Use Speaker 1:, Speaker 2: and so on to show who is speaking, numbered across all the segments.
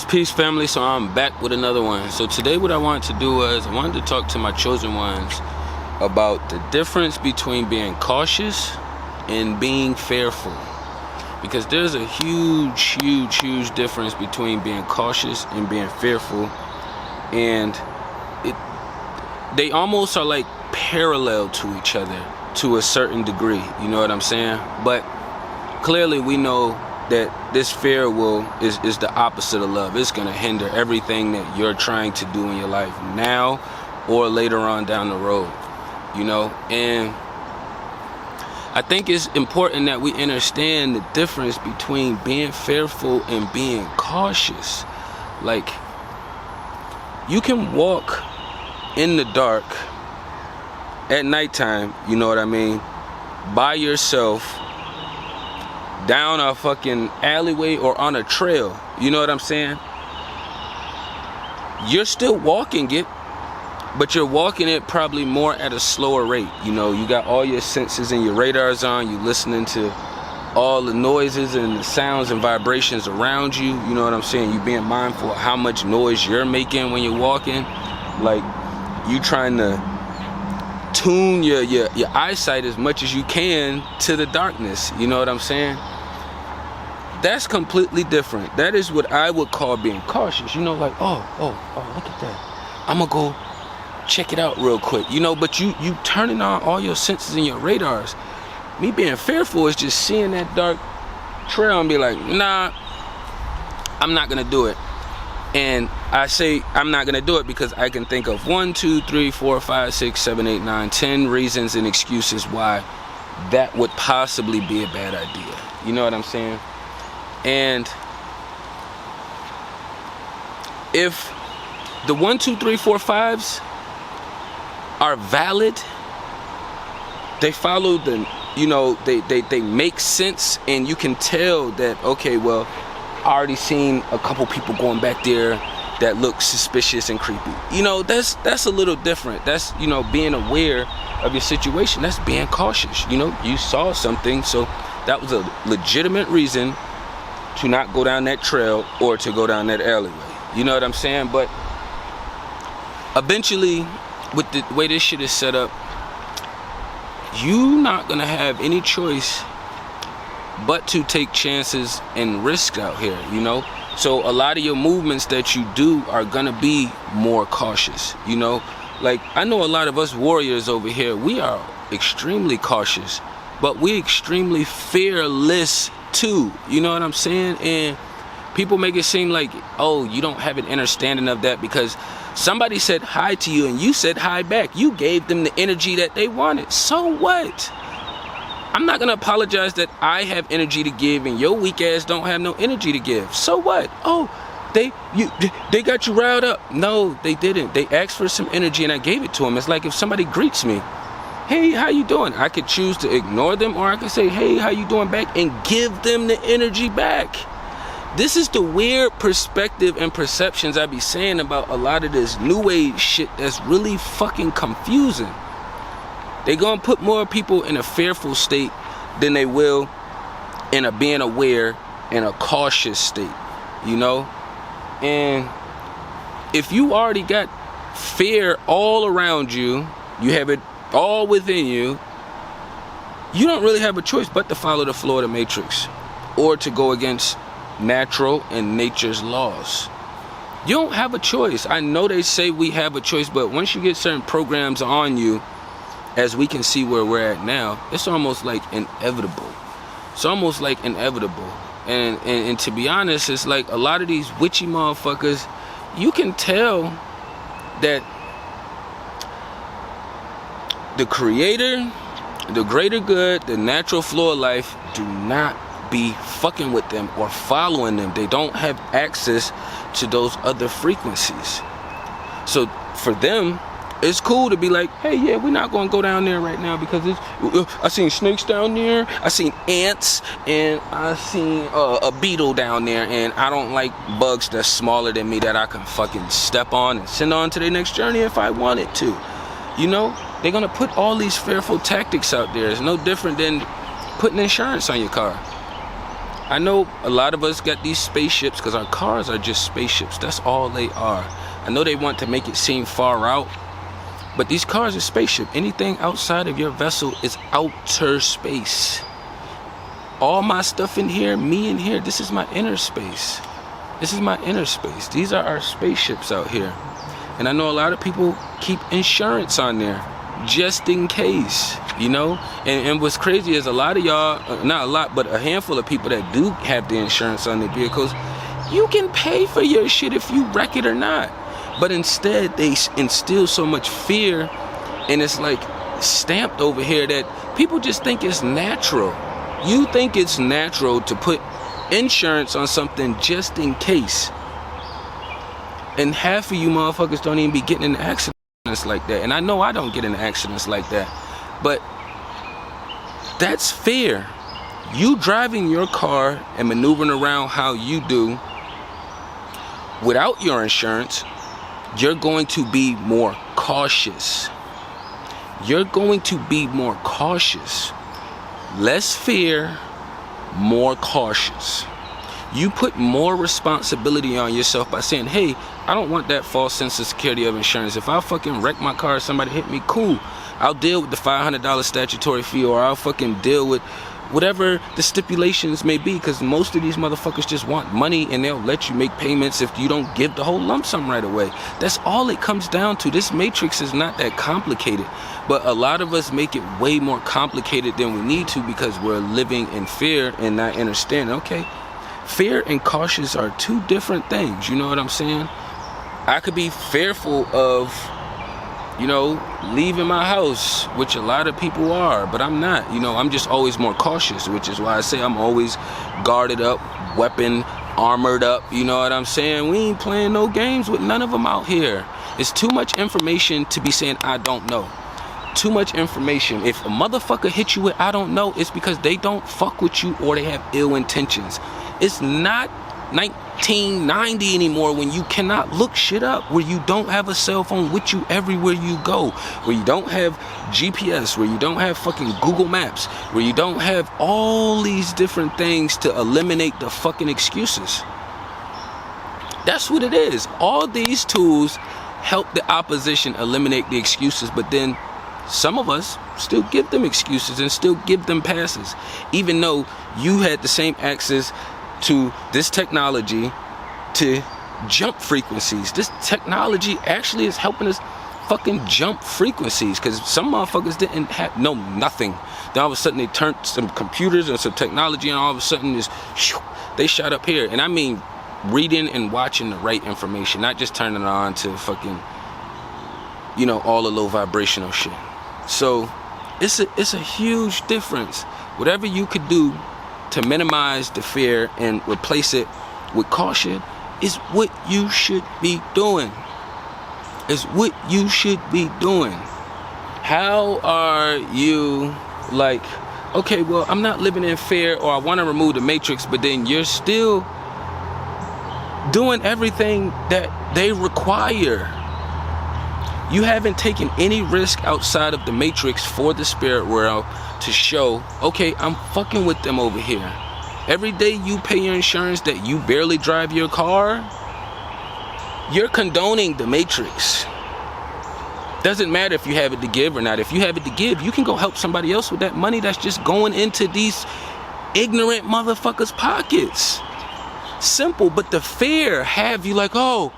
Speaker 1: Peace family. So I'm back with another one. So today what I wanted to do was I wanted to talk to my chosen ones about the difference between being cautious and being fearful, because there's a huge difference between being cautious and being fearful, and they almost are like parallel to each other to a certain degree, you know what I'm saying? But clearly we know that this fear is the opposite of love. It's gonna hinder everything that you're trying to do in your life now or later on down the road, you know? And I think it's important that we understand the difference between being fearful and being cautious. Like, you can walk in the dark at nighttime, you know what I mean, by yourself, down a fucking alleyway or on a trail, you know what I'm saying? You're still walking it, but you're walking it probably more at a slower rate. You know, you got all your senses and your radars on, you listening to all the noises and the sounds and vibrations around you, you know what I'm saying? You being mindful of how much noise you're making when you're walking. Like, you trying to tune your eyesight as much as you can to the darkness, you know what I'm saying? That's completely different. That is what I would call being cautious, you know, like, oh, look at that, I'm gonna go check it out real quick, you know. But you turning on all your senses and your radars. Me being fearful is just seeing that dark trail and be like, nah, I'm not gonna do it. And I say I'm not gonna do it because I can think of 1, 2, 3, 4, 5, 6, 7, 8, 9, 10 reasons and excuses why that would possibly be a bad idea. You know what I'm saying? And if the 1, 2, 3, 4, 5s are valid, they follow the, you know, they make sense, and you can tell that, okay, well, I already seen a couple people going back there that look suspicious and creepy. You know, that's a little different. That's, you know, being aware of your situation. That's being cautious. You know, you saw something, so that was a legitimate reason to not go down that trail or to go down that alleyway. You know what I'm saying? But eventually, with the way this shit is set up, you're not gonna have any choice but to take chances and risks out here, you know? So a lot of your movements that you do are gonna be more cautious, you know? Like, I know a lot of us warriors over here, we are extremely cautious, but we extremely fearless too, you know what I'm saying? And people make it seem like, oh, you don't have an understanding of that because somebody said hi to you and you said hi back. You gave them the energy that they wanted. So what? I'm not gonna apologize that I have energy to give and your weak ass don't have no energy to give. So what? Oh, they got you riled up. No, they didn't. They asked for some energy and I gave it to them. It's like if somebody greets me, hey, how you doing? I could choose to ignore them, or I could say, hey, how you doing back, and give them the energy back. This is the weird perspective and perceptions I be saying about a lot of this new age shit that's really fucking confusing. They gonna put more people in a fearful state than they will in a being aware and a cautious state, you know? And if you already got fear all around you, you have it all within you, you don't really have a choice but to follow the flow of the matrix or to go against natural and nature's laws. You don't have a choice. I know they say we have a choice, but once you get certain programs on you, as we can see where we're at now, it's almost like inevitable. It's almost like inevitable. And to be honest, it's like a lot of these witchy motherfuckers, you can tell that the creator, the greater good, the natural flow of life do not be fucking with them or following them. They don't have access to those other frequencies. So for them, it's cool to be like, hey, yeah, we're not going to go down there right now because I seen snakes down there, I seen ants, and I seen a beetle down there, and I don't like bugs that's smaller than me that I can fucking step on and send on to their next journey if I wanted to. You know, they're gonna put all these fearful tactics out there. It's no different than putting insurance on your car. I know a lot of us got these spaceships because our cars are just spaceships. That's all they are. I know they want to make it seem far out, but these cars are spaceship. Anything outside of your vessel is outer space. All my stuff in here, me in here, this is my inner space. This is my inner space. These are our spaceships out here. And I know a lot of people keep insurance on there just in case, you know. And what's crazy is a lot of y'all, not a lot, but a handful of people that do have the insurance on their vehicles, you can pay for your shit if you wreck it or not. But instead, they instill so much fear, and it's like stamped over here that people just think it's natural. You think it's natural to put insurance on something just in case. And half of you motherfuckers don't even be getting in accidents like that. And I know I don't get in accidents like that. But that's fear. You driving your car and maneuvering around how you do without your insurance, you're going to be more cautious. You're going to be more cautious. Less fear, more cautious. You put more responsibility on yourself by saying, hey, I don't want that false sense of security of insurance. If I fucking wreck my car, somebody hit me, cool. I'll deal with the $500 statutory fee, or I'll fucking deal with whatever the stipulations may be, because most of these motherfuckers just want money and they'll let you make payments if you don't give the whole lump sum right away. That's all it comes down to. This matrix is not that complicated, but a lot of us make it way more complicated than we need to because we're living in fear and not understanding, okay, fear and cautious are two different things. You know what I'm saying? I could be fearful of, you know, leaving my house, which a lot of people are, but I'm not. You know, I'm just always more cautious, which is why I say I'm always guarded up, weapon, armored up. You know what I'm saying? We ain't playing no games with none of them out here. It's too much information to be saying I don't know. Too much information. If a motherfucker hit you with I don't know, it's because they don't fuck with you or they have ill intentions. It's not 1990 anymore when you cannot look shit up, where you don't have a cell phone with you everywhere you go, where you don't have GPS, where you don't have fucking Google Maps, where you don't have all these different things to eliminate the fucking excuses. That's what it is. All these tools help the opposition eliminate the excuses, but then some of us still give them excuses and still give them passes, even though you had the same access to this technology to jump frequencies. This technology actually is helping us fucking jump frequencies, because some motherfuckers didn't know nothing. Then all of a sudden they turned some computers and some technology, and all of a sudden they shot up here. And I mean reading and watching the right information, not just turning it on to fucking, you know, all the low vibrational shit. So it's a huge difference. Whatever you could do to minimize the fear and replace it with caution is what you should be doing. Is what you should be doing. How are you like, okay, well, I'm not living in fear, or I want to remove the matrix, but then you're still doing everything that they require. You haven't taken any risk outside of the matrix for the spirit world to show, okay, I'm fucking with them over here. Every day you pay your insurance that you barely drive your car, you're condoning the matrix. Doesn't matter if you have it to give or not. If you have it to give, you can go help somebody else with that money that's just going into these ignorant motherfuckers' pockets. Simple, but the fear have you like, oh,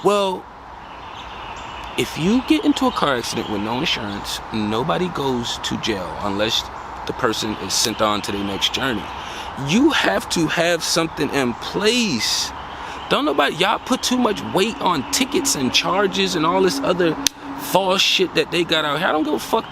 Speaker 1: well, if you get into a car accident with no insurance, nobody goes to jail unless the person is sent on to their next journey. You have to have something in place. Don't nobody, y'all put too much weight on tickets and charges and all this other false shit that they got out here. I don't give a fuck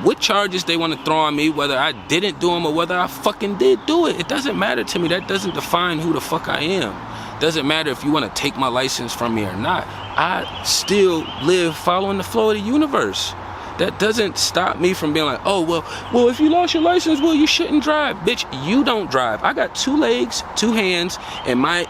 Speaker 1: what charges they want to throw on me, whether I didn't do them or whether I fucking did do it. It doesn't matter to me. That doesn't define who the fuck I am. Doesn't matter if you want to take my license from me or not. I still live following the flow of the universe. That doesn't stop me from being like, oh, well, if you lost your license, well, you shouldn't drive. Bitch, you don't drive. I got 2 legs, 2 hands, and my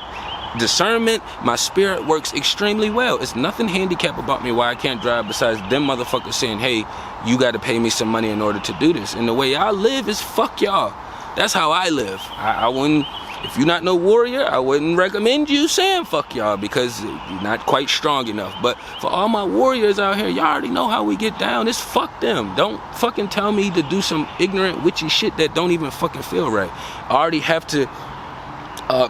Speaker 1: discernment, my spirit works extremely well. It's nothing handicap about me why I can't drive besides them motherfuckers saying, hey, you got to pay me some money in order to do this. And the way I live is fuck y'all. That's how I live. I wouldn't, if you're not no warrior, I wouldn't recommend you saying fuck y'all because you're not quite strong enough. But for all my warriors out here, y'all already know how we get down. It's fuck them. Don't fucking tell me to do some ignorant witchy shit that don't even fucking feel right. I already have to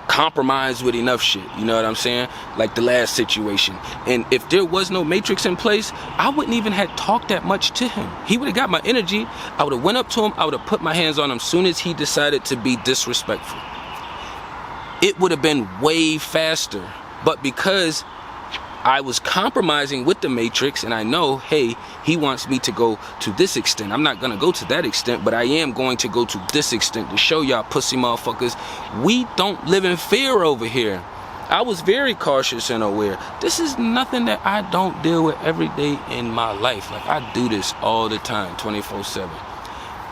Speaker 1: compromise with enough shit, you know what I'm saying? Like the last situation. And if there was no matrix in place, I wouldn't even have talked that much to him. He would have got my energy. I would have went up to him. I would have put my hands on him soon as he decided to be disrespectful. It would have been way faster. But because I was compromising with the matrix and I know, hey, he wants me to go to this extent. I'm not going to go to that extent, but I am going to go to this extent to show y'all pussy motherfuckers we don't live in fear over here. I was very cautious and aware. This is nothing that I don't deal with every day in my life. Like, I do this all the time, 24/7.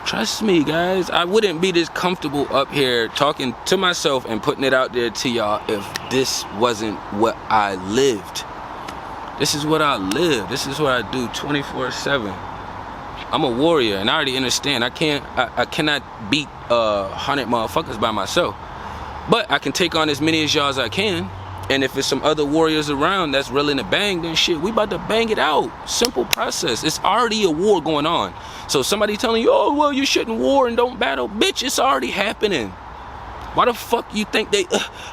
Speaker 1: Trust me, guys, I wouldn't be this comfortable up here talking to myself and putting it out there to y'all if this wasn't what I lived. This is what I live. This is what I do 24/7. I'm a warrior, and I already understand. I cannot beat 100 motherfuckers by myself. But I can take on as many as y'all as I can. And if there's some other warriors around that's willing to bang, then shit, we about to bang it out. Simple process. It's already a war going on. So somebody telling you, oh, well, you shouldn't war and don't battle. Bitch, it's already happening. Why the fuck you think they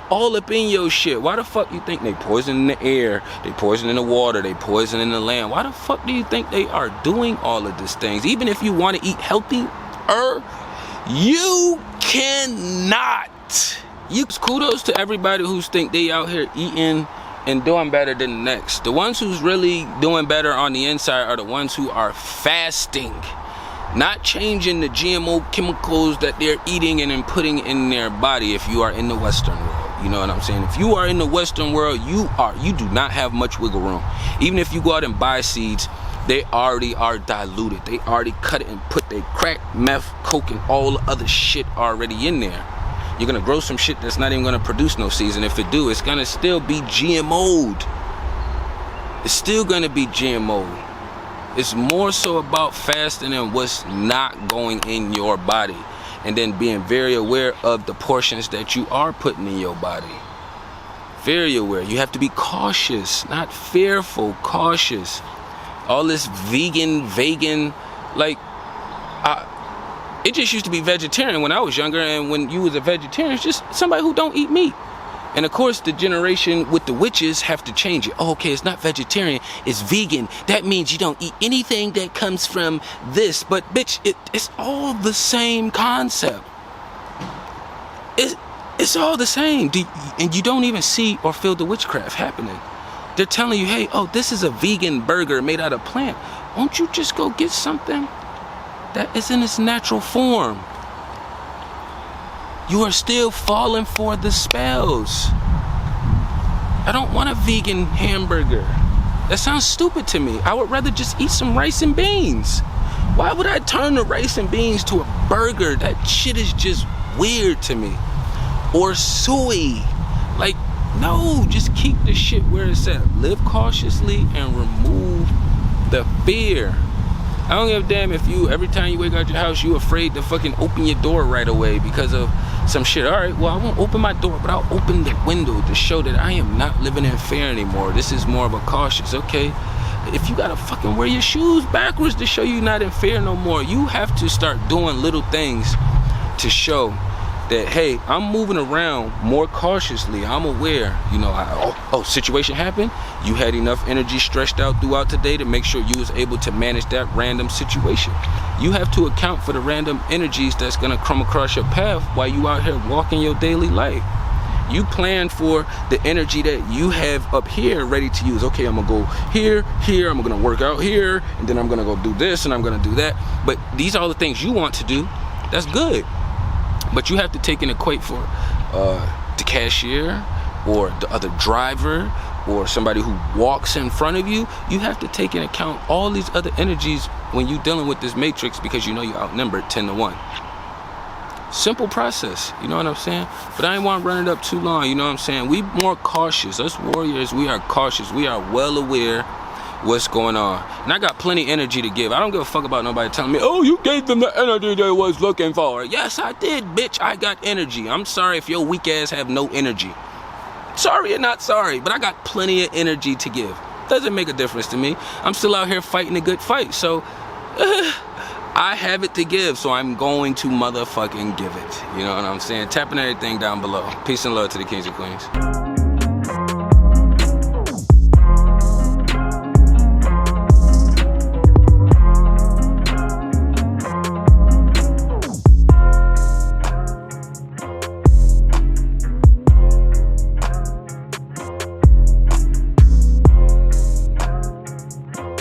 Speaker 1: all up in your shit? Why the fuck you think they poison in the air, they poison in the water, they poison in the land? Why the fuck do you think they are doing all of these things? Even if you want to eat healthy, you cannot. Kudos to everybody who's think they out here eating and doing better than the next. The ones who's really doing better on the inside are the ones who are fasting. Not changing the GMO chemicals that they're eating and then putting in their body if you are in the Western world. You know what I'm saying? If you are in the Western world, you do not have much wiggle room. Even if you go out and buy seeds, they already are diluted. They already cut it and put their crack, meth, coke, and all the other shit already in there. You're gonna grow some shit that's not even gonna produce no seeds, and if it do, it's gonna still be GMO'd. It's still gonna be GMO'd. It's more so about fasting and what's not going in your body, and then being very aware of the portions that you are putting in your body. Very aware. You have to be cautious, not fearful, cautious. All this vegan, like, it just used to be vegetarian when I was younger, and when you was a vegetarian, it's just somebody who don't eat meat. And of course, the generation with the witches have to change it. Oh, okay, it's not vegetarian, it's vegan. That means you don't eat anything that comes from this. But bitch, it's all the same concept. It's all the same. And you don't even see or feel the witchcraft happening. They're telling you, hey, oh, this is a vegan burger made out of plant. Won't you just go get something that is in its natural form? You are still falling for the spells. I don't want a vegan hamburger. That sounds stupid to me. I would rather just eat some rice and beans. Why would I turn the rice and beans to a burger? That shit is just weird to me. Or soy. Like, no, just keep the shit where it's at. Live cautiously and remove the fear. I don't give a damn if you, every time you wake out your house, you afraid to fucking open your door right away because of some shit. All right, well, I won't open my door, but I'll open the window to show that I am not living in fear anymore. This is more of a cautious, okay? If you gotta fucking wear your shoes backwards to show you're not in fear no more, you have to start doing little things to show that, hey, I'm moving around more cautiously. I'm aware, you know, situation happened. You had enough energy stretched out throughout today to make sure you was able to manage that random situation. You have to account for the random energies that's gonna come across your path while you out here walking your daily life. You plan for the energy that you have up here ready to use. Okay, I'm gonna go here, I'm gonna work out here, and then I'm gonna go do this, and I'm gonna do that. But these are all the things you want to do. That's good. But you have to take an equate for the cashier or the other driver or somebody who walks in front of you. You have to take into account all these other energies when you're dealing with this matrix, because you know you're outnumbered 10 to 1. Simple process, you know what I'm saying? But I ain't want to run it up too long, you know what I'm saying? We more cautious. Us warriors, we are cautious. We are well aware what's going on. And I got plenty of energy to give. I don't give a fuck about nobody telling me, oh, you gave them the energy they was looking for. Yes, I did, bitch. I got energy. I'm sorry if your weak ass have no energy. Sorry or not sorry, but I got plenty of energy to give. Doesn't make a difference to me. I'm still out here fighting a good fight. So, I have it to give, so I'm going to motherfucking give it. You know what I'm saying? Tapping everything down below. Peace and love to the kings and queens.